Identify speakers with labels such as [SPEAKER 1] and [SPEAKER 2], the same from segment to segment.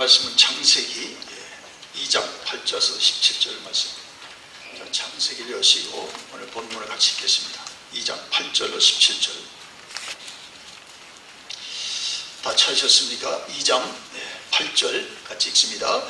[SPEAKER 1] 말씀은 창세기 2장 8절에서 17절 말씀. 창세기를 여시고 오늘 본문을 같이 읽겠습니다. 2장 8절로 17절. 다 찾으셨습니까? 2장 8절 같이 읽습니다.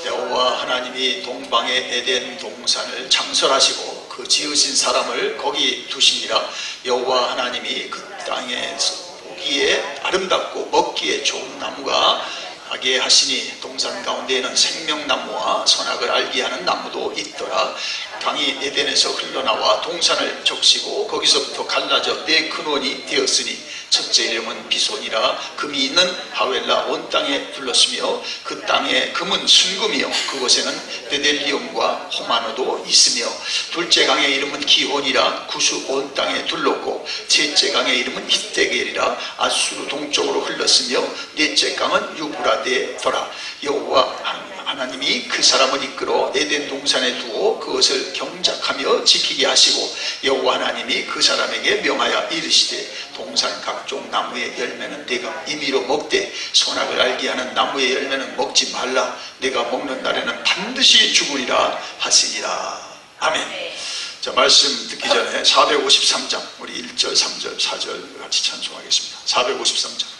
[SPEAKER 1] 여호와 하나님이 동방의 에덴 동산을 창설하시고 그 지으신 사람을 거기 두시니라. 여호와 하나님이 그 땅에 보기에 아름답고 먹기에 좋은 나무가 하게 하시니 동산 가운데에는 생명나무와 선악을 알게 하는 나무도 있더라. 강이 에덴에서 흘러나와 동산을 적시고 거기서부터 갈라져 네 근원이 되었으니 첫째 이름은 비손이라. 금이 있는 하웰라 온 땅에 둘렀으며 그 땅의 금은 순금이요 그곳에는 베델리움과 호마노도 있으며 둘째 강의 이름은 기혼이라. 구수 온 땅에 둘렀고 셋째 강의 이름은 히데겔이라. 아수르 동쪽으로 흘렀으며 넷째 강은 유브라데더라. 여호와 하나님이 그 사람을 이끌어 에덴 동산에 두어 그것을 경작하며 지키게 하시고 여호와 하나님이 그 사람에게 명하여 이르시되 동산 각종 나무의 열매는 네가 임의로 먹되 선악을 알게 하는 나무의 열매는 먹지 말라. 네가 먹는 날에는 반드시 죽으리라 하시니라. 아멘. 자, 말씀 듣기 전에 453장 우리 1절 3절 4절 같이 찬송하겠습니다. 453장.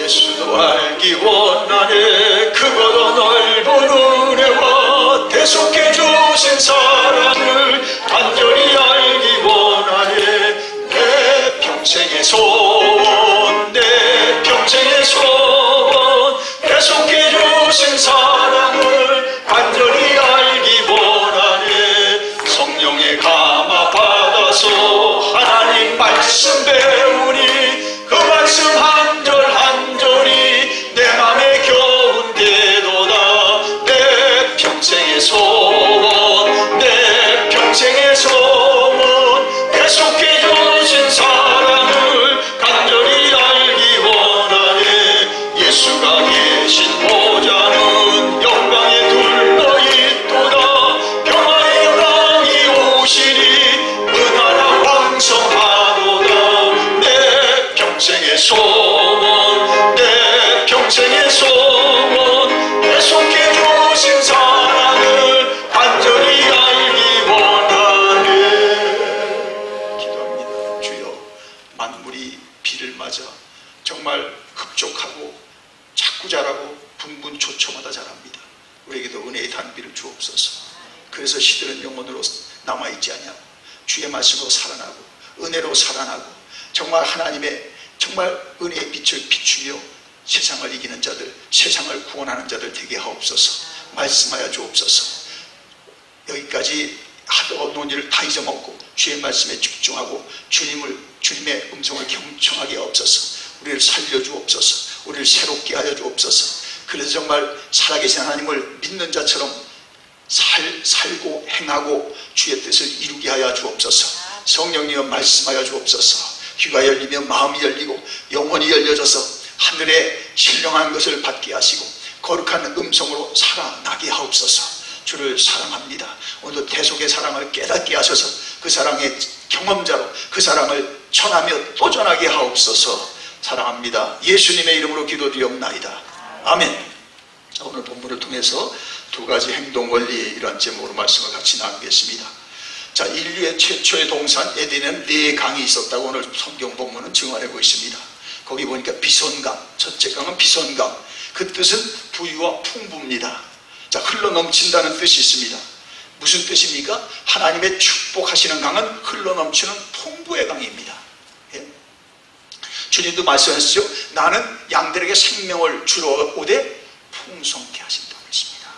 [SPEAKER 1] 예수도 알기 원하네. 그보다 넓은 은혜와 대속해 주신 사랑을 간절히 알기 원하네. 내 평생의 소원, 내 평생의 소원, 대속해 주신 사랑을 간절히 알기 원하네. 성령의 감화 받아서 하나님 말씀 배우니 그 말씀 한 절 한 절이 내 맘에 겨운대도다. 내 평생의 소원, 내 평생의 소원, 계속해 주신 사랑을 간절히 알기 원하네. 예수가 계신 보좌는 영광에 둘러있도다. 평화의 영광이 오시니 은하나 왕성하도다. 내 평생의 소원, 내 평생의 소원, 계속해 주신 사랑을 간절히 알기 원하네. 기도합니다. 주여, 만물이 비를 맞아 정말 흡족하고 자꾸 자라고 분분초초마다 자랍니다. 우리에게도 은혜의 단비를 주옵소서. 그래서 시들은 영혼으로 남아있지 아니하고 주의 말씀으로 살아나고 은혜로 살아나고 정말 하나님의 정말 은혜의 빛을 비추며 세상을 이기는 자들, 세상을 구원하는 자들 되게 하옵소서. 말씀하여 주옵소서. 여기까지 하도 논의를 다 잊어먹고 주의 말씀에 집중하고 주님의 음성을 경청하게 하옵소서. 우리를 살려주옵소서. 우리를 새롭게 하여 주옵소서. 그래서 정말 살아계신 하나님을 믿는 자처럼 살고 행하고 주의 뜻을 이루게 하여 주옵소서. 성령님은 말씀하여 주옵소서. 귀가 열리며 마음이 열리고 영혼이 열려져서 하늘의 신령한 것을 받게 하시고 거룩한 음성으로 살아나게 하옵소서. 주를 사랑합니다. 오늘도 대속의 사랑을 깨닫게 하셔서 그 사랑의 경험자로 그 사랑을 전하며 또 전하게 하옵소서. 사랑합니다. 예수님의 이름으로 기도드리옵나이다. 아멘. 자, 오늘 본문을 통해서 두 가지 행동 원리 이런 제목으로 말씀을 같이 나누겠습니다. 자, 인류의 최초의 동산 에덴에는 네 강이 있었다고 오늘 성경 본문은 증언하고 있습니다. 거기 보니까 비손강, 첫째 강은 비손강. 그 뜻은 부유와 풍부입니다. 자, 흘러넘친다는 뜻이 있습니다. 무슨 뜻입니까? 하나님의 축복하시는 강은 흘러넘치는 풍부의 강입니다. 예? 주님도 말씀하셨죠. 나는 양들에게 생명을 주러 오되 풍성케 하신다고 했습니다.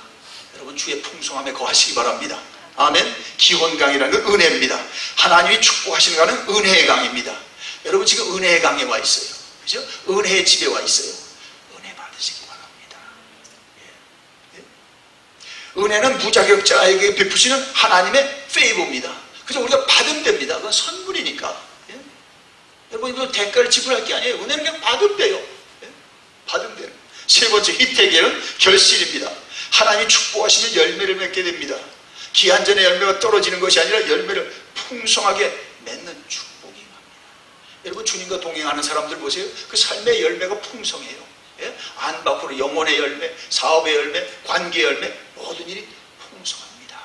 [SPEAKER 1] 여러분 주의 풍성함에 거하시기 바랍니다. 아멘. 기원강이라는 건 은혜입니다. 하나님이 축복하시는 강은 은혜의 강입니다. 여러분 지금 은혜의 강에 와 있어요. 그죠? 은혜의 집에 와 있어요. 은혜 받으시기 바랍니다. 예. 예. 은혜는 무자격자에게 베푸시는 하나님의 페이버입니다. 그래서 우리가 받으면 됩니다. 그건 선물이니까. 예. 여러분 이거 대가를 지불할 게 아니에요. 은혜는 그냥 받으면 돼요. 예. 받으면 돼요. 세 번째 히데겔은 결실입니다. 하나님이 축복하시면 열매를 맺게 됩니다. 기한전에 열매가 떨어지는 것이 아니라 열매를 풍성하게 맺는 축복이 갑니다. 여러분 주님과 동행하는 사람들 보세요. 그 삶의 열매가 풍성해요. 예? 안 밖으로 영혼의 열매, 사업의 열매, 관계의 열매, 모든 일이 풍성합니다.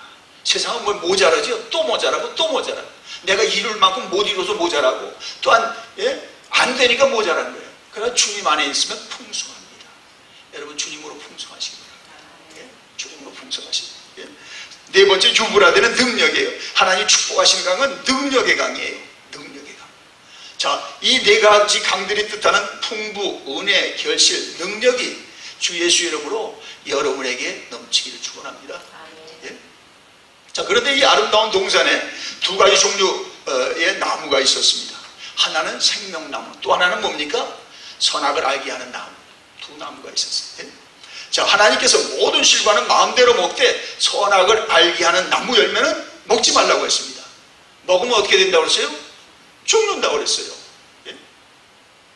[SPEAKER 1] 세상은 뭐 모자라죠? 또 모자라고 또 모자라고. 내가 이룰 만큼 못 이뤄서 모자라고, 또한 안 되니까 모자란 거예요. 그러나 주님 안에 있으면 풍성합니다. 여러분 주님으로 풍성하시기 바랍니다. 주님으로 풍성하시기 바랍니다. 네 번째, 유브라 되는 능력이에요. 하나님 축복하시는 강은 능력의 강이에요. 능력의 강. 자, 이 네 가지 강들이 뜻하는 풍부, 은혜, 결실, 능력이 주 예수 이름으로 여러분에게 넘치기를 축원합니다. 자, 그런데 이 아름다운 동산에 두 가지 종류의 나무가 있었습니다. 하나는 생명나무, 또 하나는 뭡니까? 선악을 알게 하는 나무. 두 나무가 있었어요. 자, 하나님께서 모든 실과는 마음대로 먹되 선악을 알게 하는 나무 열매는 먹지 말라고 했습니다. 먹으면 어떻게 된다고 그랬어요? 죽는다고 그랬어요.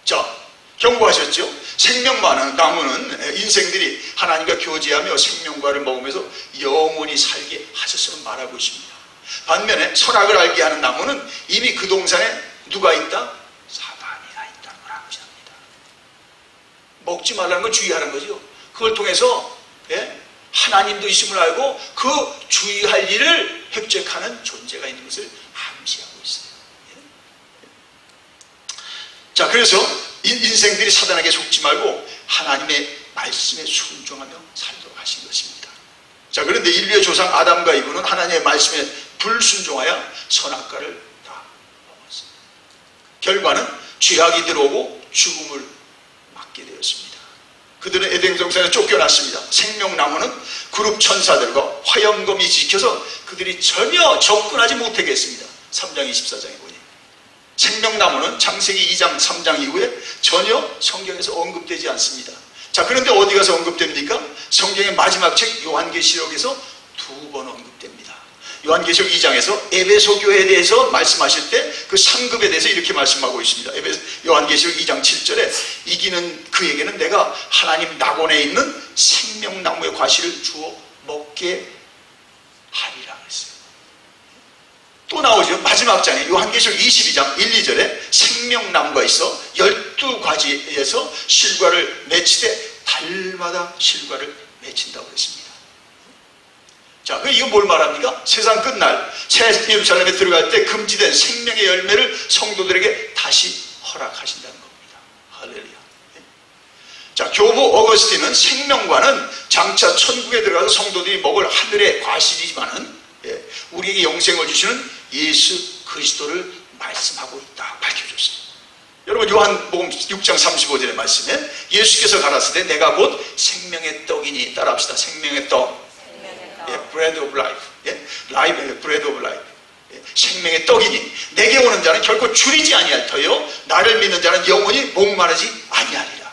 [SPEAKER 1] 자, 경고하셨죠? 생명나무는 인생들이 하나님과 교제하며 생명과를 먹으면서 영원히 살게 하셨음을 말하고 있습니다. 반면에 선악을 알게 하는 나무는 이미 그 동산에 누가 있다? 사단이가 있다는 걸 알고 있습니다. 먹지 말라는 걸 주의하는 거죠. 그걸 통해서 하나님도 있음을 알고 그 주의할 일을 획책하는 존재가 있는 것을 암시하고 있어요. 자, 그래서 인생들이 사단에게 속지 말고 하나님의 말씀에 순종하며 살도록 하신 것입니다. 자, 그런데 인류의 조상 아담과 이브는 하나님의 말씀에 불순종하여 선악과를 다 먹었습니다. 결과는 죄악이 들어오고 죽음을 맞게 되었습니다. 그들은 에덴 동산에 쫓겨났습니다. 생명나무는 그룹 천사들과 화염검이 지켜서 그들이 전혀 접근하지 못하게 했습니다. 3장 24장에 보니 생명나무는 창세기 2장 3장 이후에 전혀 성경에서 언급되지 않습니다. 자, 그런데 어디 가서 언급됩니까? 성경의 마지막 책 요한계시록에서 2번 언급됩니다. 요한계시록 2장에서 에베소 교회에 대해서 말씀하실 때 그 상급에 대해서 이렇게 말씀하고 있습니다. 요한계시록 2장 7절에 이기는 그에게는 내가 하나님 낙원에 있는 생명나무의 과실을 주어 먹게 하리라 그랬어요. 또 나오죠. 마지막 장에 요한계시록 22장 1, 2절에 생명나무가 있어 12가지에서 실과를 맺히되 달마다 실과를 맺힌다고 했습니다. 자, 이거 뭘 말합니까? 세상 끝날 새 예루살렘에 들어갈 때 금지된 생명의 열매를 성도들에게 다시 허락하신다는 겁니다. 할렐루야. 자, 교부 어거스틴은 생명과는 장차 천국에 들어가서 성도들이 먹을 하늘의 과실이지만은 우리에게 영생을 주시는 예수 그리스도를 말씀하고 있다 밝혀줬어요. 여러분 요한복음 6장 35절의 말씀에 예수께서 가라사대 내가 곧 생명의 떡이니, 따라합시다. 생명의 떡. bread of life. bread of life. 생명의 떡이니 내게 오는 자는 결코 줄이지 아니할 터요 나를 믿는 자는 영원히 목마르지 아니하리라.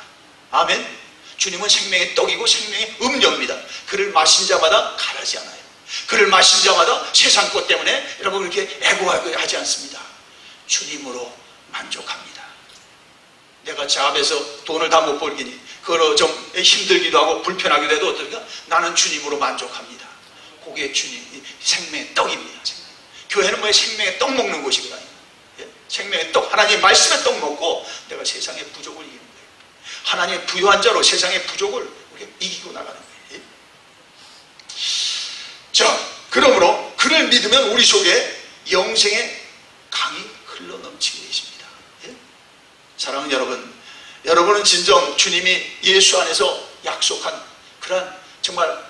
[SPEAKER 1] 아멘. 주님은 생명의 떡이고 생명의 음료입니다. 그를 마신 자마다 가라지 않아요. 그를 마신 자마다 세상 것 때문에 여러분 그렇게 애고하지 않습니다. 주님으로 만족합니다. 내가 잡에서 돈을 다 못 벌기니 그걸로 좀 힘들기도 하고 불편하기도 해도 어떨까? 나는 주님으로 만족합니다. 그게 주님 생명의 떡입니다. 교회는 뭐 생명의 떡 먹는 곳이거든요. 생명의 떡, 하나님의 말씀의 떡 먹고 내가 세상의 부족을 이기는 거예요. 하나님의 부유한 자로 세상의 부족을 이기고 나가는 거예요. 자, 그러므로 그를 믿으면 우리 속에 영생의 강이 흘러넘치게 되십니다. 사랑하는 여러분, 여러분은 진정 주님이 예수 안에서 약속한 그런 정말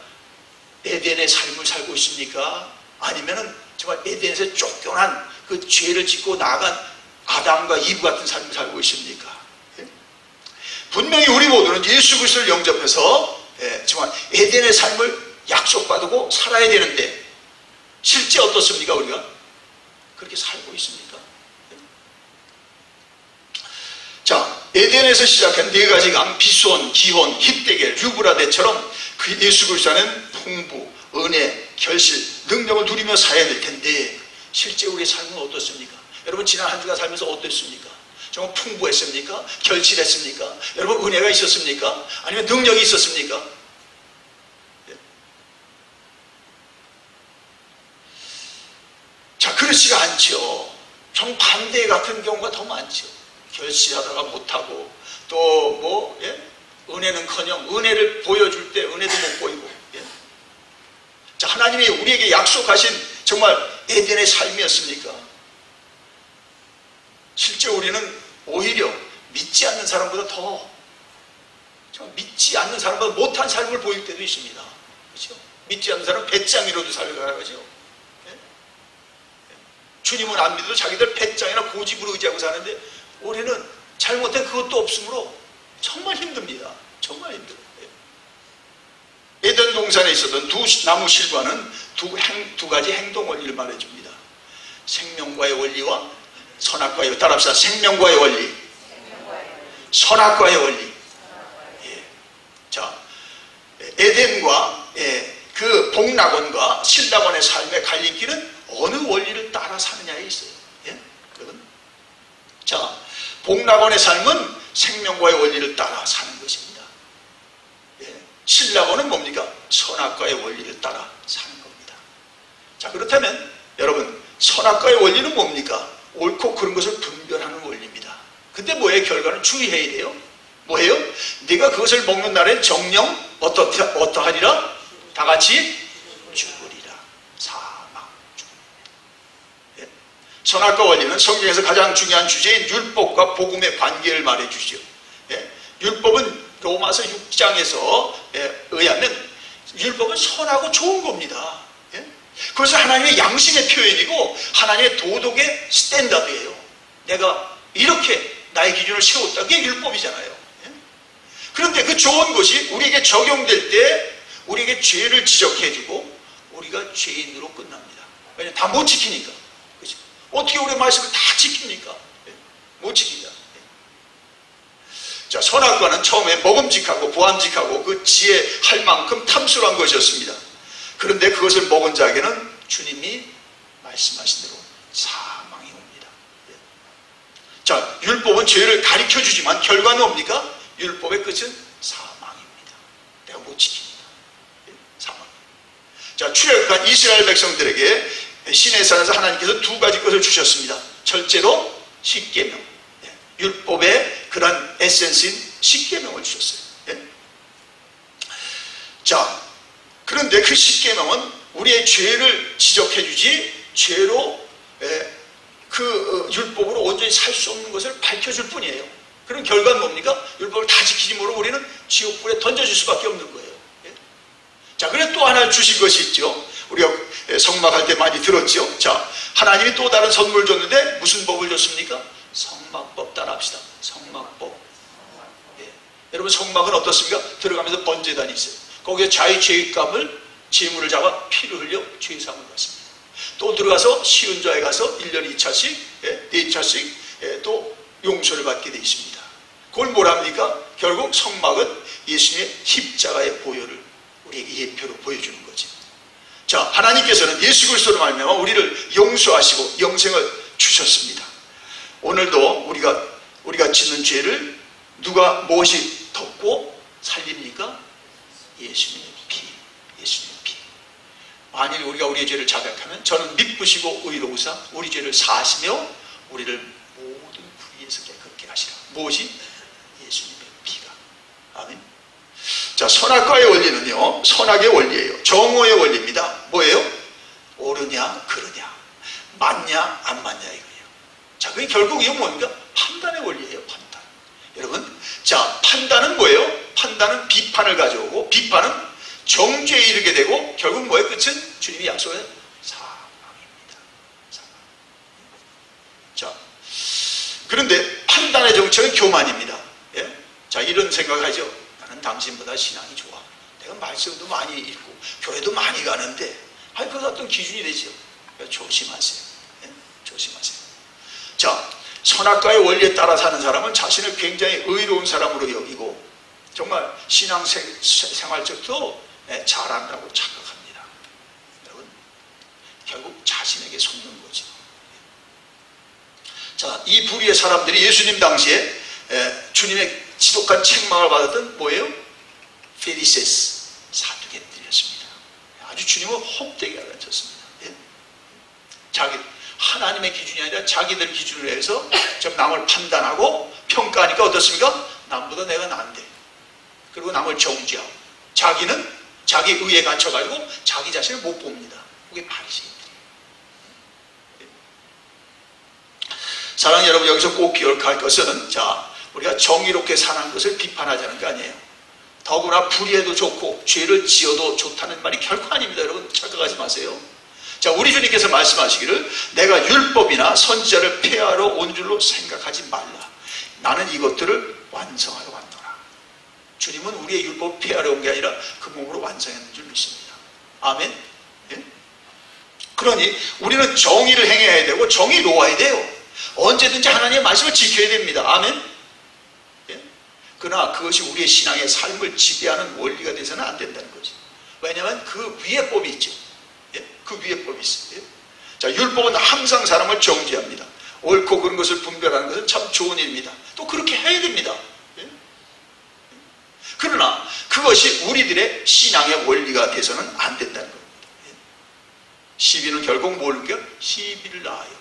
[SPEAKER 1] 에덴의 삶을 살고 있습니까? 아니면은 정말 에덴에서 쫓겨난 그 죄를 짓고 나아간 아담과 이브 같은 삶을 살고 있습니까? 분명히 우리 모두는 예수 그리스도를 영접해서 정말 에덴의 삶을 약속받고 살아야 되는데 실제 어떻습니까? 우리가 그렇게 살고 있습니까? 자, 에덴에서 시작한 네 가지 강, 비손, 기혼, 힙대겔, 유브라데처럼 그 예수 그리스도 안에는 풍부, 은혜, 결실, 능력을 누리며 살아야 될 텐데 실제 우리의 삶은 어떻습니까? 여러분 지난 한 주간 살면서 어땠습니까? 정말 풍부했습니까? 결실했습니까? 여러분 은혜가 있었습니까? 아니면 능력이 있었습니까? 자, 그렇지가 않죠. 정반대 같은 경우가 더 많죠. 결시하다가 못하고 또 뭐 은혜는커녕 은혜를 보여줄 때 은혜도 못 보이고 자, 하나님이 우리에게 약속하신 정말 에덴의 삶이었습니까? 실제 우리는 오히려 믿지 않는 사람보다 더 믿지 않는 사람보다 못한 삶을 보일 때도 있습니다. 그렇죠? 믿지 않는 사람은 배짱이로도 살아가죠. 주님은 안 믿어도 자기들 배짱이나 고집으로 의지하고 사는데 우리는 잘못된 그것도 없으므로 정말 힘듭니다. 정말 힘들어요. 에덴 동산에 있었던 두 나무 실과는 두 가지 행동 원리를 말해줍니다. 생명과의 원리와 선악과의 원리. 따라합시다. 생명과의 원리, 선악과의 원리. 자, 에덴과 그 복락원과 신락원의 삶의 갈림길은 어느 원리를 따라 사느냐에 있어요. 여러분, 자, 복락원의 삶은 생명과의 원리를 따라 사는 것입니다. 신락원은 뭡니까? 선악과의 원리를 따라 사는 겁니다. 자, 그렇다면 여러분, 선악과의 원리는 뭡니까? 옳고 그른 것을 분별하는 원리입니다. 근데 뭐예요? 결과는 주의해야 돼요. 뭐예요? 네가 그것을 먹는 날엔 정령 어떠하리라? 다 같이 죽으리라. 사망. 선악과 원리는 성경에서 가장 중요한 주제인 율법과 복음의 관계를 말해주시죠. 율법은 로마서 6장에서 의하면 율법은 선하고 좋은 겁니다. 그것은 하나님의 양심의 표현이고 하나님의 도덕의 스탠다드예요. 내가 이렇게 나의 기준을 세웠다. 그게 율법이잖아요. 그런데 그 좋은 것이 우리에게 적용될 때 우리에게 죄를 지적해주고 우리가 죄인으로 끝납니다. 왜냐하면 다 못 지키니까. 그렇죠? 어떻게 우리의 말씀을 다 지킵니까? 못 지킵니다. 자, 선악과는 처음에 먹음직하고 보암직하고 그 지혜할 만큼 탐스러운 것이었습니다. 그런데 그것을 먹은 자에게는 주님이 말씀하신 대로 사망이 옵니다. 자, 율법은 죄를 가르쳐주지만 결과는 뭡니까? 율법의 끝은 사망입니다. 내가 못 지킵니다. 사망. 자, 출애굽한 이스라엘 백성들에게 시내산에서 하나님께서 두 가지 것을 주셨습니다. 첫째로 십계명, 율법의 그런 에센스인 십계명을 주셨어요. 자, 그런데 그 십계명은 우리의 죄를 지적해주지 죄로 그 율법으로 온전히 살 수 없는 것을 밝혀줄 뿐이에요. 그런 결과는 뭡니까? 율법을 다 지키지 못하고 우리는 지옥불에 던져질 수밖에 없는 거예요. 자, 그래 또 하나 주신 것이 있죠. 우리가 성막할 때 많이 들었죠. 자, 하나님이 또 다른 선물 줬는데 무슨 법을 줬습니까? 성막법. 따라합시다. 성막법. 여러분, 성막은 어떻습니까? 들어가면서 번제단이 있어요. 거기에 자의 죄값을 제물을 잡아 피를 흘려 죄상을 받습니다. 또 들어가서 시은좌에 가서 1년에 2차씩 4차씩 또 용서를 받게 되어 있습니다. 그걸 뭐랍니까? 결국 성막은 예수님의 십자가의 보혈을 우리에게 예표로 보여주는 거죠. 자, 하나님께서는 예수 그리스도로 말미암아 우리를 용서하시고 영생을 주셨습니다. 오늘도 우리가 짓는 죄를 누가 무엇이 덮고 살립니까? 예수님의 피. 예수님의 피. 만일 우리가 우리의 죄를 자백하면 저는 미쁘시고 의로우사 우리 죄를 사하시며 우리를 모든 불의에서 깨끗게 하시라. 무엇이? 예수님의 피가. 아멘. 자, 선악과의 원리는요, 선악의 원리예요. 정오의 원리입니다. 뭐예요? 옳으냐 그르냐, 맞냐 안 맞냐 이거예요. 자, 그게 결국 이건 뭡니까? 판단의 원리예요. 판단. 여러분, 자, 판단은 뭐예요? 판단은 비판을 가져오고 비판은 정죄에 이르게 되고 결국 뭐의 끝은 주님이 약속한 사망입니다. 사망. 자, 그런데 판단의 정체는 교만입니다. 예? 자, 이런 생각을 하죠. 나는 당신보다 신앙이 좋아. 내가 말씀도 많이 읽고 교회도 많이 가는데 그건 어떤 기준이 되죠. 조심하세요. 예? 조심하세요. 자, 선악과의 원리에 따라 사는 사람은 자신을 굉장히 의로운 사람으로 여기고 정말 신앙생활적도 잘한다고 착각합니다. 여러분, 결국 자신에게 속는 거죠. 자, 이 부류의 사람들이 예수님 당시에 주님의 지독한 책망을 받았던 뭐예요? 페리세스, 사두개들이었습니다. 아주 주님을 헛되게 가르쳤습니다. 예? 하나님의 기준이 아니라 자기들 기준으로 해서 좀 남을 판단하고 평가하니까 어떻습니까? 남보다 내가 나은데. 그리고 남을 정죄하고 자기는 자기 의에 갇혀가지고 자기 자신을 못 봅니다. 그게 바리새인들이에요. 사랑하는 여러분, 여기서 꼭 기억할 것은 우리가 정의롭게 사는 것을 비판하자는 게 아니에요. 더구나 불의해도 좋고 죄를 지어도 좋다는 말이 결코 아닙니다. 여러분 착각하지 마세요. 우리 주님께서 말씀하시기를 내가 율법이나 선지자를 폐하러 온 줄로 생각하지 말라. 나는 이것들을 완성하러 왔노라. 주님은 우리의 율법을 폐하러 온 게 아니라 그 몸으로 완성했는 줄 믿습니다. 아멘. 예? 그러니 우리는 정의를 행해야 되고 정의로워야 돼요. 언제든지 하나님의 말씀을 지켜야 됩니다. 아멘. 예? 그러나 그것이 우리의 신앙의 삶을 지배하는 원리가 돼서는 안 된다는 거죠. 왜냐하면 그 위에 법이 있죠. 예? 그 위에 법이 있어요. 예? 율법은 항상 사람을 정죄합니다. 옳고 그른 것을 분별하는 것은 참 좋은 일입니다. 또 그렇게 해야 됩니다. 예? 그러나 그것이 우리들의 신앙의 원리가 돼서는 안 된다는 겁니다. 예? 시비는 결국 뭘 느껴요? 시비를 낳아요.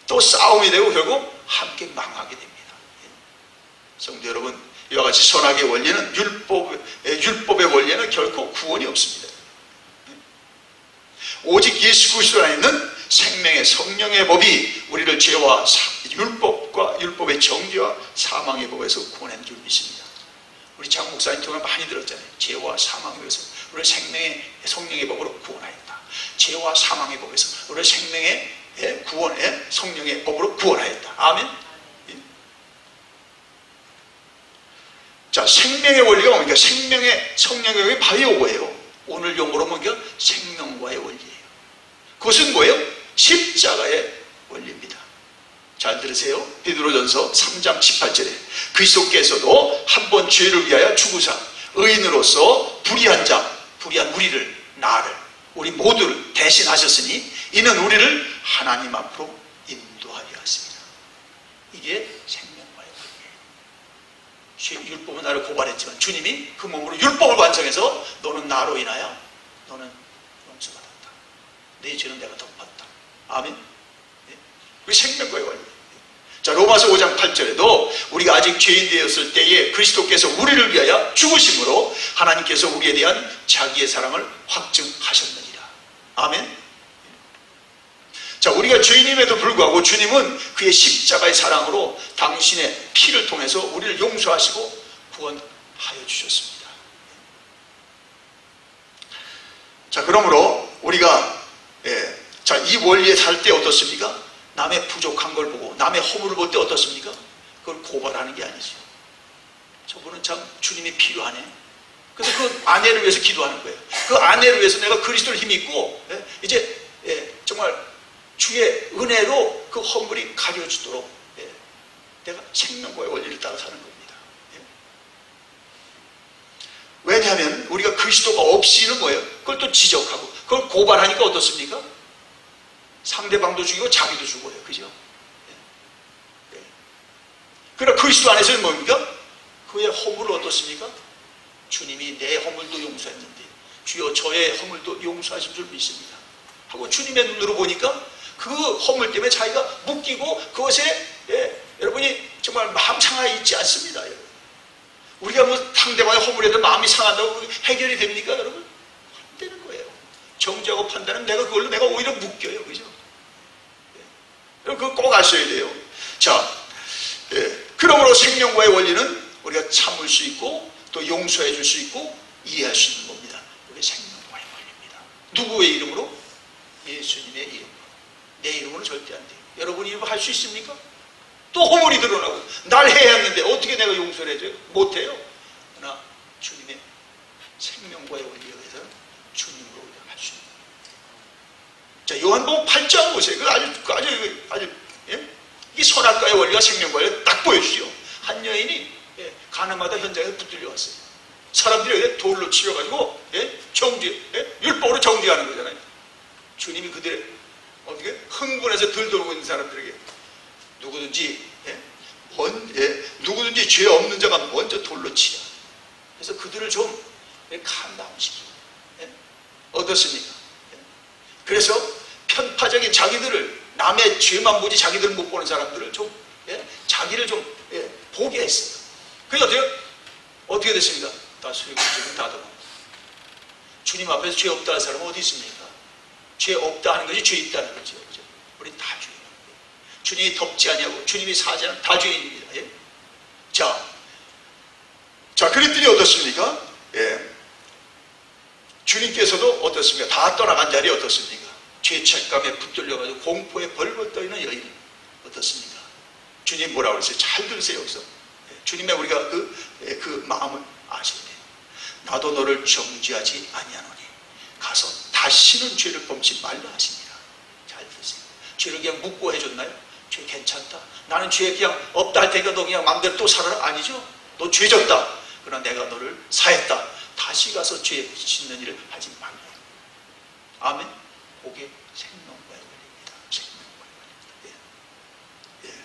[SPEAKER 1] 또 싸움이 되고 결국 함께 망하게 됩니다. 예? 성도 여러분, 이와 같이 선악의 원리는 율법의 원리는 결코 구원이 없습니다. 오직 예수 그리스도 안에 있는 생명의 성령의 법이 우리를 죄와 율법과 율법의 정죄와 사망의 법에서 구원한 줄 믿습니다. 우리 장 목사님 통해 많이 들었잖아요. 죄와 사망의 법에서 우리를 생명의 성령의 법으로 구원하였다. 죄와 사망의 법에서 우리를 생명의 구원의 성령의 법으로 구원하였다. 아멘. 생명의 원리가 뭡니까? 생명의 성령의 법이 바이오고예요. 오늘 용어로 뭡니까? 생명과의 원리예요. 그것은 뭐예요? 십자가의 원리입니다. 잘 들으세요. 베드로전서 3장 18절에 그리스도께서도 한 번 죄를 위하여 죽으사 의인으로서 불의한 우리를 나를 우리 모두를 대신하셨으니 이는 우리를 하나님 앞으로 인도하려 하십니다. 이게 생명과의 원리예요. 율법은 나를 고발했지만 주님이 그 몸으로 율법을 완성해서 너는 나로 인하여 너는 용서받았다. 내 죄는 내가 덮었다. 아멘. 네? 그게 생명과의 원리. 로마서 5장 8절에도 우리가 아직 죄인 되었을 때에 그리스도께서 우리를 위하여 죽으심으로 하나님께서 우리에 대한 자기의 사랑을 확증하셨느니라. 아멘. 우리가 죄인임에도 불구하고 주님은 그의 십자가의 사랑으로 당신의 피를 통해서 우리를 용서하시고 구원하여 주셨습니다. 그러므로 우리가 이 원리에 살 때 어떻습니까? 남의 부족한 걸 보고 남의 허물을 볼 때 어떻습니까? 그걸 고발하는 게 아니죠. 저분은 참 주님이 필요하네. 그래서 그 아내를 위해서 기도하는 거예요. 그 아내를 위해서 내가 그리스도를 힘입고 이제 정말 주의 은혜로 그 허물이 가려지도록 내가 생명과의 원리를 따라 사는 겁니다. 왜냐하면 우리가 그리스도가 없이는 뭐예요? 그걸 또 지적하고 그걸 고발하니까 어떻습니까? 상대방도 죽이고 자기도 죽어요. 그죠? 그러나 그리스도 안에서는 뭡니까? 그의 허물은 어떻습니까? 주님이 내 허물도 용서했는데 주여 저의 허물도 용서하신 줄 믿습니다. 하고 주님의 눈으로 보니까 그 허물 때문에 자기가 묶이고 그것에 여러분이 정말 마음 상하에 있지 않습니다. 여러분. 우리가 뭐 상대방의 허물에도 마음이 상한다고 해결이 됩니까? 여러분? 안 되는 거예요. 정죄하고 판단은 그걸로 내가 오히려 묶여요. 그죠? 여러분 그거 꼭 아셔야 돼요. 그러므로 생명과의 원리는 우리가 참을 수 있고 또 용서해 줄 수 있고 이해할 수 있는 겁니다. 그게 생명과의 원리입니다. 누구의 이름으로? 예수님의 이름으로. 내 이름으로는 절대 안 돼요. 여러분 이름으로 할 수 있습니까? 또 허물이 드러나고 날 해야 했는데 어떻게 내가 용서를 해줘요? 못해요. 그러나 주님의 생명과의 원리에 의해서 주님으로 우리가 할 수 있는 거예요. 요한복음 8장 보세요. 그 아주 이 선악과의 원리와 생명과의 원리를 딱 보여주죠. 한 여인이 가늠하다 현장에서 붙들려 왔어요. 사람들이 돌로 치려가지고 율법으로 정죄하는 거잖아요. 주님이 그들의 어떻게 흥분해서 들돌고 있는 사람들에게 누구든지 죄 없는 자가 먼저 돌로 치라. 그래서 그들을 좀 캄다운시키고 어떻습니까? 그래서 편파적인 자기들을, 남의 죄만 보지 자기들을 못 보는 사람들을 좀, 자기를 좀 보게 했어요. 그게 어떻게 됐습니까? 다 수용적인 다도가. 주님 앞에서 죄 없다는 사람은 어디 있습니까? 죄 없다 하는 것이 죄 있다는 거죠. 우리 다 죄예요. 주님이 덮지 아니하고 주님이 사죄하는 다 죄인입니다. 예? 자, 그랬더니 어떻습니까? 주님께서도 어떻습니까? 다 떠나간 자리 어떻습니까? 죄책감에 붙들려가지고 공포에 벌벌 떠있는 여인 어떻습니까? 주님 뭐라고 그랬어요? 잘 들으세요. 여기서 주님의 우리가 그 마음을 아시는데, 나도 너를 정죄하지 아니하노니 가서 다시는 죄를 범치 말라 하십니다. 잘 들으세요. 죄를 그냥 묻고 해줬나요? 죄 괜찮다. 나는 죄 그냥 없다 할 테니까 너 그냥 마음대로 또 살아라. 아니죠. 너 죄 졌다. 그러나 내가 너를 사했다. 다시 가서 죄 짓는 일을 하지 말라. 아멘. 그게 생명과의 관계입니다. 생명과의 관계입니다.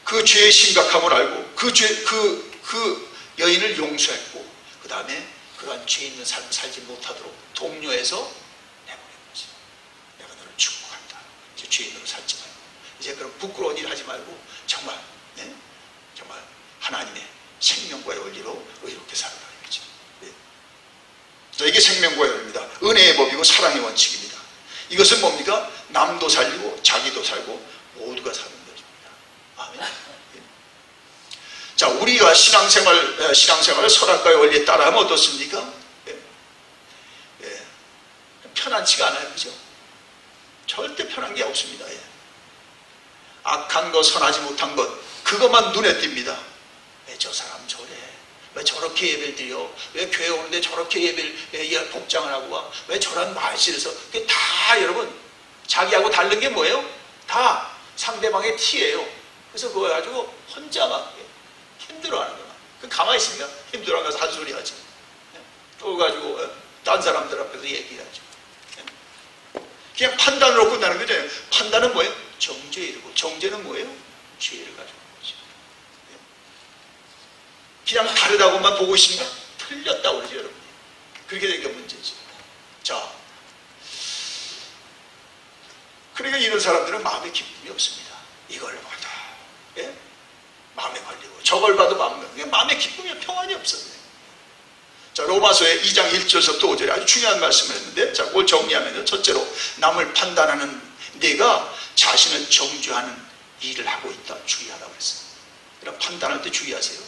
[SPEAKER 1] 그 죄의 심각함을 알고 그 여인을 용서했고, 그 다음에 그러한 죄 있는 삶을 살지 못하도록 독려해서 내보낸 거죠. 내가 너를 축복한다. 이제 죄인으로 살지 말고, 이제 그런 부끄러운 일 하지 말고 정말 정말 하나님의 생명과의 원리로 의롭게 살아라. 자, 이게 생명과의 원리입니다. 은혜의 법이고 사랑의 원칙입니다. 이것은 뭡니까? 남도 살리고 자기도 살고 모두가 사는 것입니다. 아멘. 자, 우리가 신앙생활을 선악과의 원리에 따라하면 어떻습니까? 편안치가 않아요. 그죠? 절대 편한 게 없습니다. 악한 것, 선하지 못한 것, 그것만 눈에 띕니다. 왜 저 사람 저래? 왜 저렇게 예배를 드려? 왜 교회 오는데 저렇게 예배를 복장을 하고 와? 왜 저런 말실에서? 그게 다 여러분 자기하고 다른 게 뭐예요? 다 상대방의 티예요. 그래서 그거 가지고 혼자 막 힘들어하는 거야. 그 가만히 있으니까 힘들어하면서 한 소리 하지. 또 가지고 딴 사람들 앞에서 얘기하죠. 그냥 판단으로 끝나는 거죠. 판단은 뭐예요? 정죄에 이르고, 정죄는 뭐예요? 죄를 가지고 거죠. 그냥 다르다고만 보고 있으니까 틀렸다고 그러죠, 여러분. 그렇게 되니까 문제죠. 자, 그러니까 이런 사람들은 마음에 기쁨이 없습니다. 이걸 봐도 마음에 걸리고, 저걸 봐도 마음에 기쁨이, 평안이 없어요. 자, 로마서의 2장 1절부터 5절에 아주 중요한 말씀을 했는데, 자, 그걸 정리하면, 첫째로 남을 판단하는 네가 자신을 정죄하는 일을 하고 있다. 주의하라고 그랬어요. 그럼 판단할 때 주의하세요.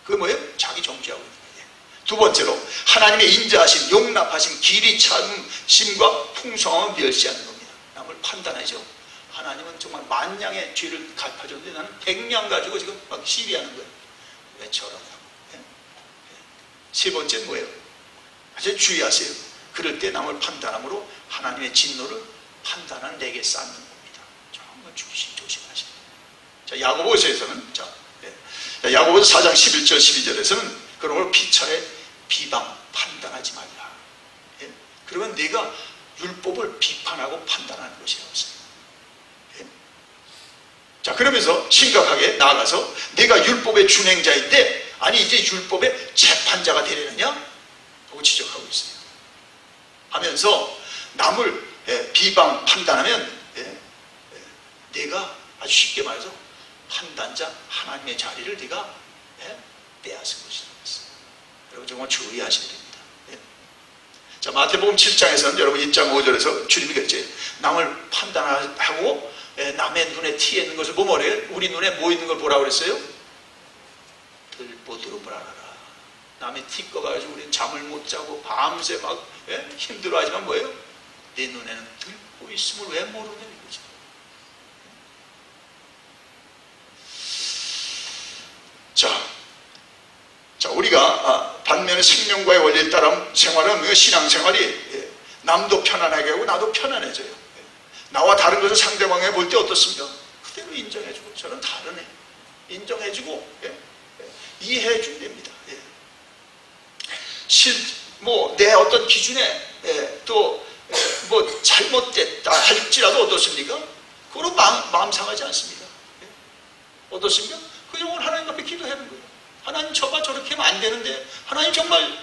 [SPEAKER 1] 그게 뭐예요? 자기 정죄하고 있는 거예요. 두 번째로 하나님의 인자하심, 용납하심, 길이 참심과 풍성함을 멸시하는 겁니다. 남을 판단하죠. 하나님은 정말 만냥의 죄를 갚아줬는데 나는 100냥 가지고 지금 막 시비하는 거예요. 왜 저러냐고. 세 번째는 뭐예요? 아주 주의하세요. 그럴 때 남을 판단함으로 하나님의 진노를 판단한 내게 쌓는 겁니다. 정말 조심하세요. 자, 야고보서에서는 야고보서 4장 11절 12절에서는 그런 걸 피차에 비방 판단하지 말라. 그러면 내가 율법을 비판하고 판단하는 것이라고 했어요. 자, 그러면서 심각하게 나아가서 내가 율법의 준행자인데 아니 이제 율법의 재판자가 되려느냐? 하고 지적하고 있어요. 하면서 남을 비방 판단하면 내가 아주 쉽게 말해서 판단자 하나님의 자리를 네가 빼앗은 것이라고 했어요. 여러분 정말 주의하셔야 됩니다. 자, 마태복음 7장에서는 여러분 1장 5절에서 주님이 그랬지. 남을 판단하고 남의 눈에 티 있는 것을 보면 뭐래요? 우리 눈에 뭐 있는 걸 보라고 그랬어요? 들보드름을 알아라. 남의 티 꺼가지고 우리는 잠을 못 자고 밤새 막 힘들어하지만 뭐예요? 내 눈에는 들보 있음을 왜 모르냐 이거죠. 자, 우리가 반면에 생명과의 원리에 따라 생활은 신앙생활이 남도 편안하게 하고 나도 편안해져요. 나와 다른 것을 상대방에 볼 때 어떻습니까? 그대로 인정해주고 저는 다르네. 인정해주고 이해해주면 됩니다. 내 어떤 기준에 또 잘못됐다 할지라도 어떻습니까? 그거로 마음 상하지 않습니다. 어떻습니까? 그 영혼 하나님 앞에 기도하는 거예요. 하나님 저가 저렇게 하면 안 되는데 하나님 정말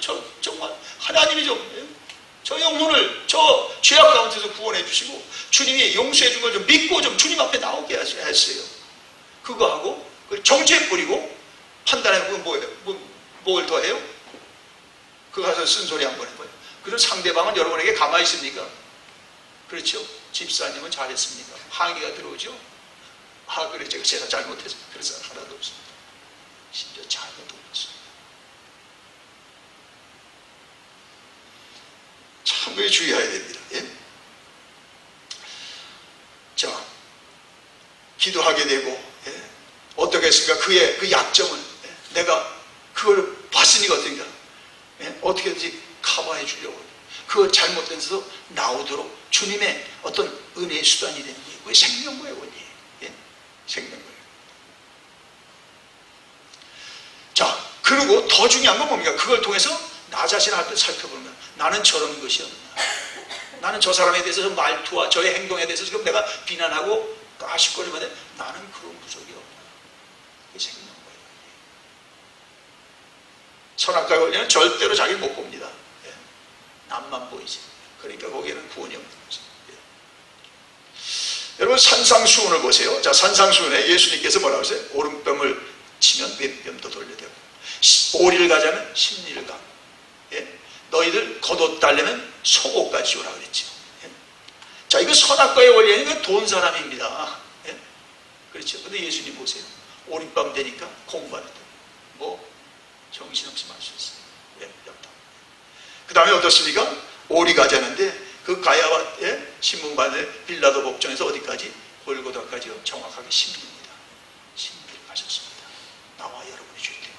[SPEAKER 1] 하나님이 좀 저 영혼을 저 죄악 가운데서 구원해 주시고 주님이 용서해 준 걸 좀 믿고 좀 주님 앞에 나오게 했어요. 그거 하고 정죄 뿌리고 판단해 보면 뭘 더 해요? 그거 가서 쓴소리 한번 해봐요. 그런 상대방은 여러분에게 가만히 있습니까? 그렇죠? 집사님은 잘했습니까? 항의가 들어오죠? 아, 그래, 제가 잘못해서 그래서 하나도 없습니다. 심지어 잘못도 없습니다. 참 그게 주의해야 됩니다. 예? 자, 기도하게 되고, 예? 어떻게 했습니까? 그의 그 약점을, 예? 내가 그걸 봤으니까 어떻게, 예? 어떻게든지 커버해 주려고. 그 잘못된 데서 나오도록 주님의 어떤 은혜의 수단이 되는 거예요. 그게 생명과의 원리예요. 예? 생명과의. 자, 그리고 더 중요한 건 뭡니까? 그걸 통해서 나 자신을 할 때 살펴보는 거야. 나는 저런 것이 없나? 나는 저 사람에 대해서 말투와 저의 행동에 대해서 지금 내가 비난하고 아쉽거리면 나는 그런 부족이 없나? 그게 생명과의 원리예요. 선악과의 원리는 절대로 자기를 못 봅니다. 예? 남만 보이지. 그러니까 거기에는 구원이 없는 거죠. 예. 여러분 산상수훈을 보세요. 자, 산상수훈에 예수님께서 뭐라고 하세요? 오른뺨을 치면 왼뺨도 돌려대고 오리를 가자면 십리를 가고, 예? 너희들 겉옷 달려면 속옷까지 오라 그랬죠. 예? 자, 이거 선악과의 원리는 이거 돈 사람입니다. 예? 그렇죠. 근데 예수님 보세요. 오른밤 되니까 공부하는데 뭐 정신없이 마셨어요. 예? 그 다음에 어떻습니까? 오리 가자는데 그 가야와, 예? 신문반에 빌라도 법정에서 어디까지? 골고다까지 정확하게 10리입니다. 10리를 가셨습니다. 나와 여러분의 죄 때문에.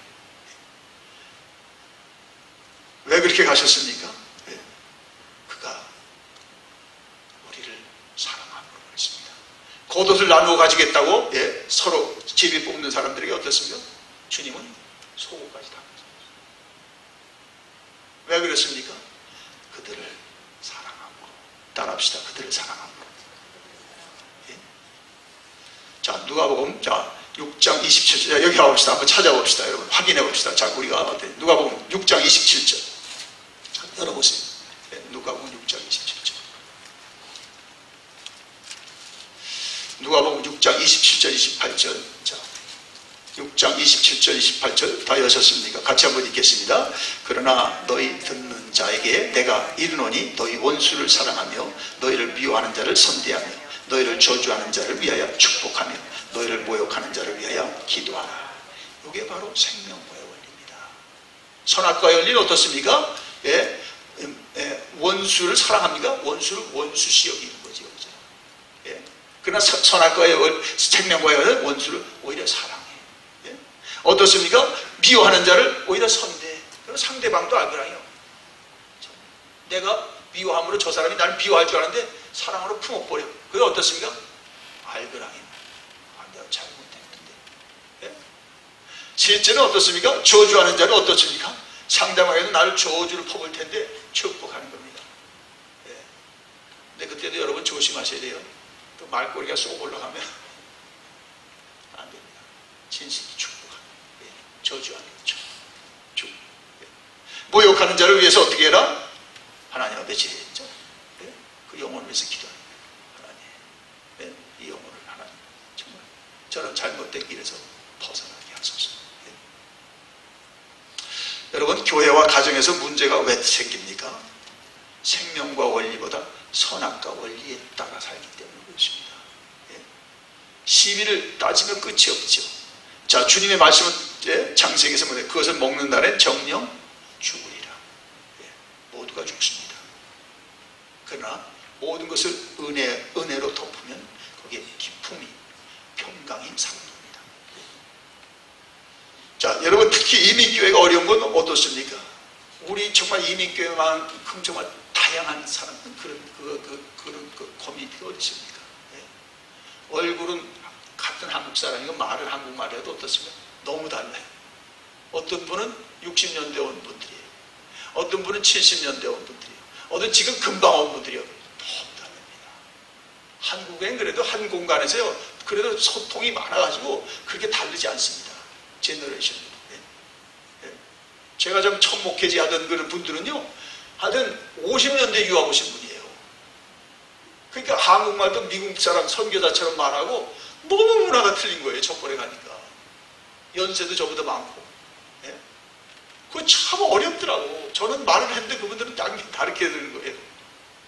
[SPEAKER 1] 예. 왜 그렇게 가셨습니까? 예. 그가 우리를 사랑함으로 그랬습니다. 겉옷을 나누어 가지겠다고, 예? 서로 제비 뽑는 사람들에게 어떻습니까? 주님은 속옷까지 다 가셨습니다. 왜 그랬습니까? 그들을 사랑함으로. 따라합시다. 그들을 사랑함으로. 예? 자, 누가복음, 자, 6장 27절. 여기 가봅시다. 한번 찾아봅시다. 여러분. 확인해 봅시다. 자, 우리가 누가복음 6장 27절. 자, 열어보세요. 네, 누가복음 6장 27절. 누가복음 6장 27절, 28절. 자, 6장 27절, 28절 다 여셨습니까? 같이 한번 읽겠습니다. 그러나 너희 듣는 자에게 내가 이르노니 너희 원수를 사랑하며 너희를 미워하는 자를 선대하며 너희를 저주하는 자를 위하여 축복하며 너희를 모욕하는 자를 위하여 기도하라. 이게 바로 생명과의 원리입니다. 선악과의 원리는 어떻습니까? 예, 원수를 사랑합니까? 원수를 원수시 여기는 거죠. 예. 그러나 선악과의 생명과의 원리는 원수를 오히려 사랑해. 예. 어떻습니까? 미워하는 자를 오히려 선대. 그럼 상대방도 알거라요. 내가 미워함으로 저 사람이 나를 미워할 줄 아는데 사랑으로 품어버려. 그게 어떻습니까? 알거라요. 내가 잘못했는데. 예? 실제는 어떻습니까? 저주하는 자는 어떻습니까? 상대방에도 나를 저주를 퍼볼 텐데 축복하는 겁니다. 예. 근데 그때도 여러분 조심하셔야 돼요. 또 말꼬리가 쏙 올라가면 안 됩니다. 진실이 축복하는 예. 저주하는 거죠. 예. 모욕하는 자를 위해서 어떻게 해라? 하나님 앞에 제죠. 예? 그 영혼을 위해서 기도하는 거예요. 하나님, 예? 이 영혼을 하나님 정말 저런 잘못된 길에서 벗어나게 하소서. 예? 여러분, 교회와 가정에서 문제가 왜 생깁니까? 생명과 원리보다 선악과 원리에 따라 살기 때문에 그렇습니다. 예? 시비를 따지면 끝이 없죠. 자, 주님의 말씀은 예? 창세기에서 뭐래? 그것을 먹는 날엔 정령 죽으리라. 예? 모두가 죽습니다. 그러나 모든 것을 은혜로 덮으면 거기에 기쁨이, 평강이 상도입니다. 자, 여러분 특히 이민교회가 어려운 건 어떻습니까? 우리 정말 이민교회만큼 정말 다양한 사람, 그런 커뮤니티가 어디 있습니까? 네. 얼굴은 같은 한국 사람이고 말을 한국말 해도 어떻습니까? 너무 달라요. 어떤 분은 60년대 온 분들이에요. 어떤 분은 70년대 온 분들이에요. 어떤 지금 금방 온 분들이요. 너무 다릅니다. 한국엔 그래도 한 공간에서요. 그래도 소통이 많아가지고 그렇게 다르지 않습니다. 제너레이션이. 예. 예. 제가 좀 첫 목회지 하던 그런 분들은요. 하여튼 50년대 유학 오신 분이에요. 그러니까 한국말도 미국 사람 선교사처럼 말하고 너무 문화가 틀린 거예요. 저번에 가니까. 연세도 저보다 많고. 예? 그거 참 어렵더라고. 저는 말을 했는데 그분들은 다르게 들은 거예요.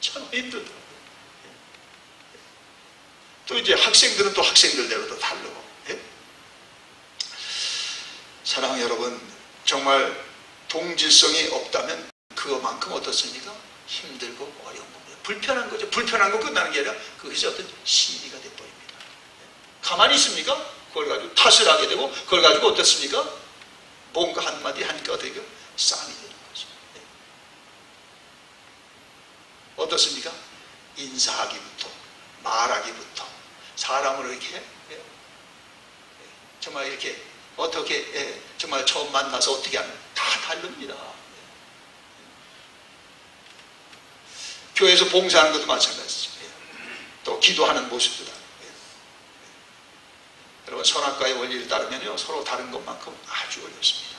[SPEAKER 1] 참 힘들더라고요. 예? 또 이제 학생들은 또 학생들대로 또 다르고. 예? 사랑하는 여러분, 정말 동질성이 없다면 그것만큼 어떻습니까? 힘들고 어려운 겁니다. 불편한 거죠. 불편한 거 끝나는 게 아니라 그것이 어떤 시비가 돼버립니다. 가만히 있습니까? 그걸 가지고 탓을 하게 되고 그걸 가지고 어떻습니까? 뭔가 한마디 하니까 어떻게 돼요? 싸움이 되는 거죠. 어떻습니까? 인사하기부터 말하기부터 사람을 이렇게 정말 이렇게 어떻게 정말 처음 만나서 어떻게 하면 다 다릅니다. 교회에서 봉사하는 것도 마찬가지죠. 또 기도하는 모습도 다르고. 여러분 선악과의 원리를 따르면요 서로 다른 것만큼 아주 어렵습니다.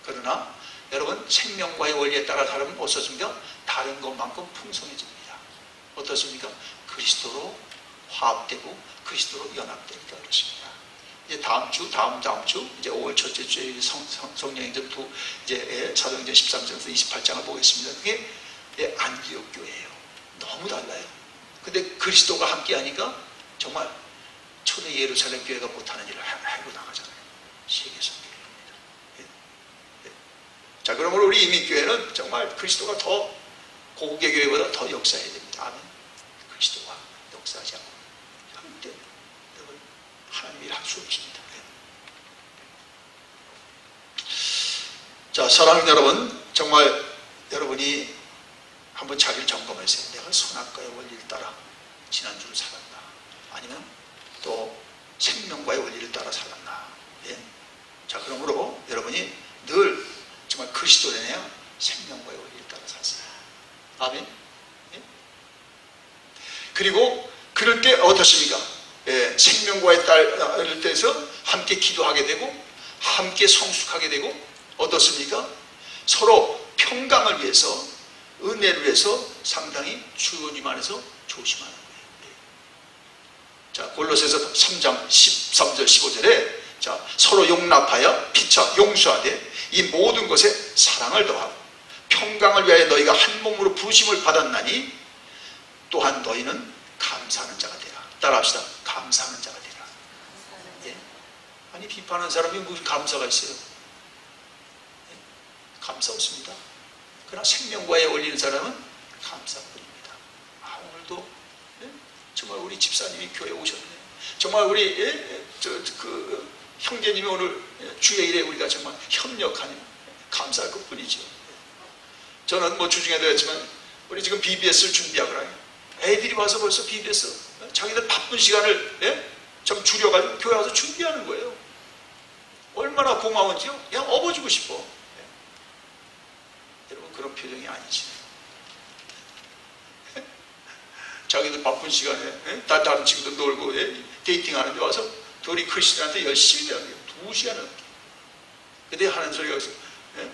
[SPEAKER 1] 그러나 여러분 생명과의 원리에 따라 다르면 어떻습니까? 다른 것만큼 풍성해집니다. 어떻습니까? 그리스도로 화합되고 그리스도로 연합되니까 그렇습니다. 이제 다음 주 이제 5월 첫째 주에 성령행전 이제 사도행전 13장에서 28장을 보겠습니다. 그게 안디옥 교회예요. 너무 달라요. 근데 그리스도가 함께하니까 정말 초대 예루살렘 교회가 못하는 일을 하고 나가잖아요. 세계 선교회입니다. 자, 그러므로 우리 이민교회는 정말 그리스도가 더 고국의 교회보다 더 역사해야 됩니다. 아멘. 그리스도가 역사하지 않고 함께 여러분 하나님 일할 수 없습니다. 자, 사랑하는 여러분, 정말 여러분이 한번 자기를 점검하세요. 내가 선악과의 원리를 따라 지난주를 살았나? 아니면 또 생명과의 원리를 따라 살았나? 예? 자, 그러므로 여러분이 늘 정말 그리스도에 대한 생명과의 원리를 따라 사세요. 아멘. 예? 그리고 그럴 때 어떻습니까? 예, 생명과의 딸을 때에서 함께 기도하게 되고 함께 성숙하게 되고 어떻습니까? 서로 평강을 위해서 은혜를 위해서 상당히 주님 안에서 조심하는 거예요. 자, 골로새서 3장 13절 15절에 자, 서로 용납하여 피차 용서하되 이 모든 것에 사랑을 더하고 평강을 위하여 너희가 한 몸으로 부르심을 받았나니 또한 너희는 감사하는 자가 되라. 따라합시다. 감사하는 자가 되라. 예? 아니 비판하는 사람이 무슨 감사가 있어요? 예? 감사 없습니다. 그러나 생명과의 어울리는 사람은 감사뿐입니다. 아, 오늘도 예? 정말 우리 집사님이 교회에 오셨네. 정말 우리 그 형제님이 오늘 주의 일에 우리가 정말 협력하니 감사할 것뿐이죠. 저는 뭐 주중에도 했지만 우리 지금 BBS를 준비하거나 애들이 와서 벌써 BBS 자기들 바쁜 시간을 예? 좀 줄여가지고 교회 와서 준비하는 거예요. 얼마나 고마운지요. 그냥 업어주고 싶어. 예? 여러분 그런 표정이 아니지. 자기들 바쁜 시간에 예? 다른 친구들 놀고 예? 데이팅하는데 와서 둘이 크리스찬한테 열심히 배우는 거예요. 2시간 넘게. 근데 하는 소리가 있어요. 예?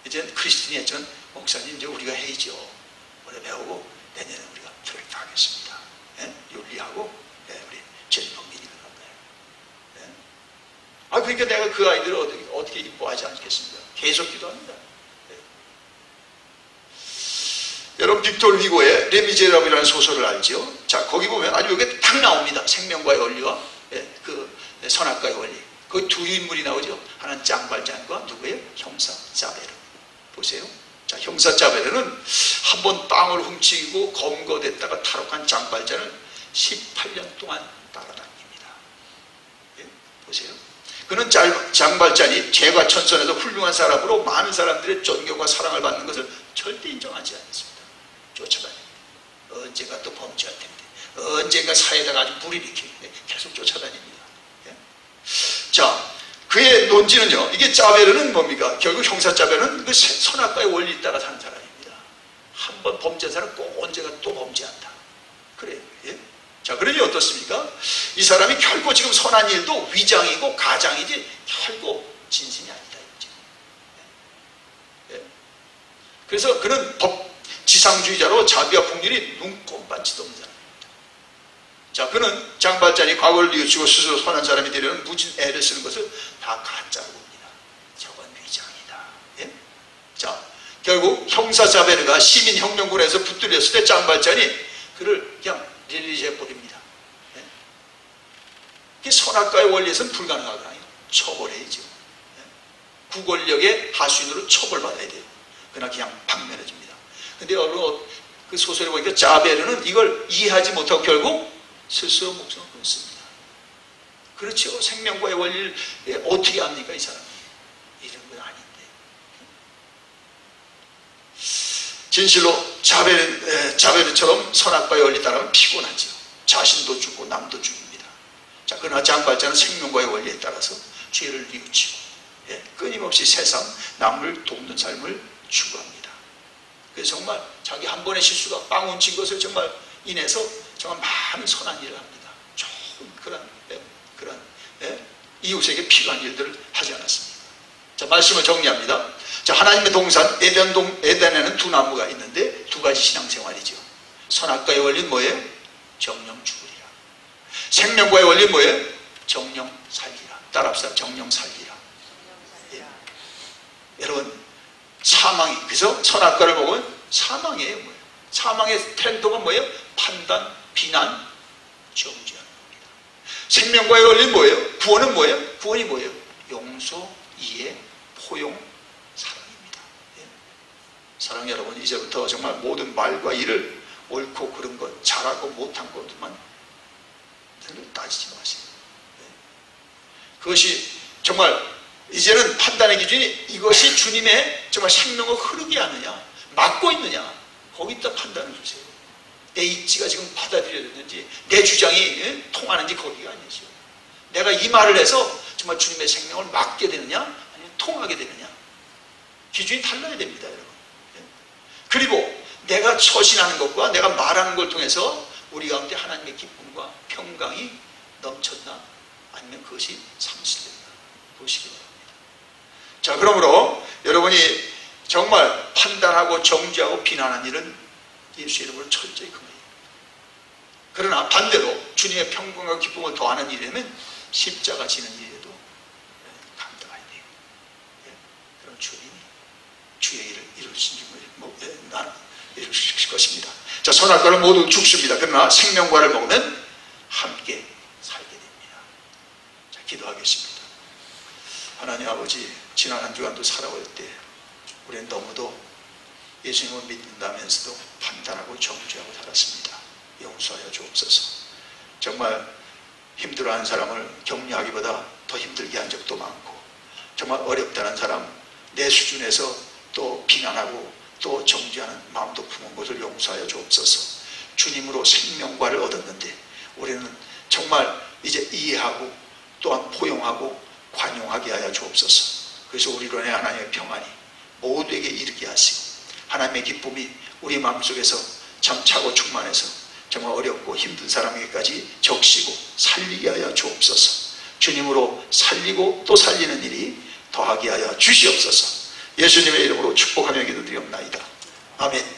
[SPEAKER 1] 이제 크리스찬이 했지만 목사님 이제 우리가 해야죠. 올해 배우고 내년에 우리가 프로젝트 하겠습니다. 예? 윤리하고 예? 우리 제리법 미리를 한다요. 예? 아 그러니까 내가 그 아이들을 어떻게 이뻐하지 않겠습니까? 계속 기도합니다. 예? 여러분 빅토르 휴고의 레미제라블이라는 소설을 알죠? 자 거기 보면 아주 여기 딱 나옵니다. 생명과의 원리와 예? 그 선악과의 원리. 그 두 인물이 나오죠. 하나는 짱발잔과 누구예요? 형사 자베르. 보세요. 자, 형사 자베르는 한번 땅을 훔치고 검거됐다가 탈옥한 짱발잔을 18년 동안 따라다닙니다. 예? 보세요. 그는 짱발잔이 제과천선에서 훌륭한 사람으로 많은 사람들의 존경과 사랑을 받는 것을 절대 인정하지 않습니다. 쫓아다닙니다. 언젠가 또 범죄할 텐데, 언젠가 사회에다가 아주 불이 일으키는데 계속 쫓아다닙니다. 예? 자, 그의 논지는요, 이게 자베르는 뭡니까? 결국 형사 자베르는 그 선악과의 원리 따라 사는 사람입니다. 한 번 범죄한 사람 꼭 언제가 또 범죄한다. 그래요. 예? 자, 그러니 어떻습니까? 이 사람이 결코 지금 선한 일도 위장이고 가장이지 결코 진심이 아니다. 예? 예? 그래서 그는 지상주의자로 자비와 풍률이 눈꼽만치도 없는 사람입니다. 자, 그는 장발장이 과거를 뉘우치고 스스로 선한 사람이 되려는 무진 애를 쓰는 것을 다 가짜로 봅니다. 저건 위장이다. 예? 자, 결국 형사자베르가 시민혁명군에서 붙들렸을 때 장발장이 그를 그냥 릴리즈해버립니다. 예? 이게 선악과의 원리에서는 불가능하거든요. 처벌해야죠. 예? 구권력의 하수인으로 처벌받아야 돼요. 그러나 그냥 박멸해줍니다. 근데 그 소설에 보니까 자베르는 이걸 이해하지 못하고 결국 스스로 목숨을 끊습니다. 그렇죠. 생명과의 원리를 어떻게 합니까, 이 사람이? 이런 건 아닌데. 진실로 자베르처럼 선악과의 원리 따르면 피곤하죠. 자신도 죽고 남도 죽입니다. 자, 그러나 장발자는 생명과의 원리에 따라서 죄를 뉘우치고 끊임없이 세상 남을 돕는 삶을 추구합니다. 그래서 정말 자기 한 번의 실수가 빵 훔친 것을 정말 인해서 정말 많은 선한 일을 합니다. 좋은 그런 이웃에게 필요한 일들을 하지 않았습니다. 자, 말씀을 정리합니다. 자, 하나님의 동산 에덴에는 두 나무가 있는데 두 가지 신앙생활이죠. 선악과의 원리는 뭐예요? 정령 죽으리라. 생명과의 원리는 뭐예요? 정령 살리라. 따라합시다. 정령 살리라. 예. 여러분, 사망이, 그래서 선악과를 먹으면 사망이에요. 뭐예요? 사망의 태도가 뭐예요? 판단, 비난, 정죄하는 겁니다. 생명과의 원리는 뭐예요? 구원은 뭐예요? 구원이 뭐예요? 용서, 이해, 포용, 사랑입니다. 예. 사랑 여러분, 이제부터 정말 모든 말과 일을 옳고 그른 것, 잘하고 못한 것만 따지지 마세요. 예. 그것이 정말 이제는 판단의 기준이 이것이 주님의 정말 생명을 흐르게 하느냐, 막고 있느냐, 거기다 판단을 주세요. 내 입지가 지금 받아들여졌는지, 내 주장이 통하는지 거기가 아니죠. 내가 이 말을 해서 정말 주님의 생명을 막게 되느냐, 아니면 통하게 되느냐, 기준이 달라야 됩니다, 여러분. 그리고 내가 처신하는 것과 내가 말하는 걸 통해서 우리 가운데 하나님의 기쁨과 평강이 넘쳤나, 아니면 그것이 상실됐나 보시기 바랍니다. 자, 그러므로 여러분이 정말 판단하고 정죄하고 비난하는 일은 예수의 이름으로 철저히 금해요. 그러나 반대로 주님의 평강과 기쁨을 더하는 일에는 십자가 지는 일에도 감당해야 돼요. 그럼 주님이 주의 일을 이루실 것입니다. 자, 선악과를 모두 죽습니다. 그러나 생명과를 먹으면 함께 살게 됩니다. 자, 기도하겠습니다. 하나님 아버지, 지난 한 주간도 살아올 때 우리는 너무도 예수님을 믿는다면서도 판단하고 정죄하고 살았습니다. 용서하여 주옵소서. 정말 힘들어하는 사람을 격려하기보다 더 힘들게 한 적도 많고, 정말 어렵다는 사람 내 수준에서 또 비난하고 또 정죄하는 마음도 품은 것을 용서하여 주옵소서. 주님으로 생명과를 얻었는데 우리는 정말 이제 이해하고 또한 포용하고 관용하게 하여 주옵소서. 그래서 우리로 인해 하나님의 평안이 모두에게 이르게 하시고 하나님의 기쁨이 우리 마음속에서 참 차고 충만해서 정말 어렵고 힘든 사람에게까지 적시고 살리게 하여 주옵소서. 주님으로 살리고 또 살리는 일이 더하게 하여 주시옵소서. 예수님의 이름으로 축복하며 기도드리옵나이다. 아멘.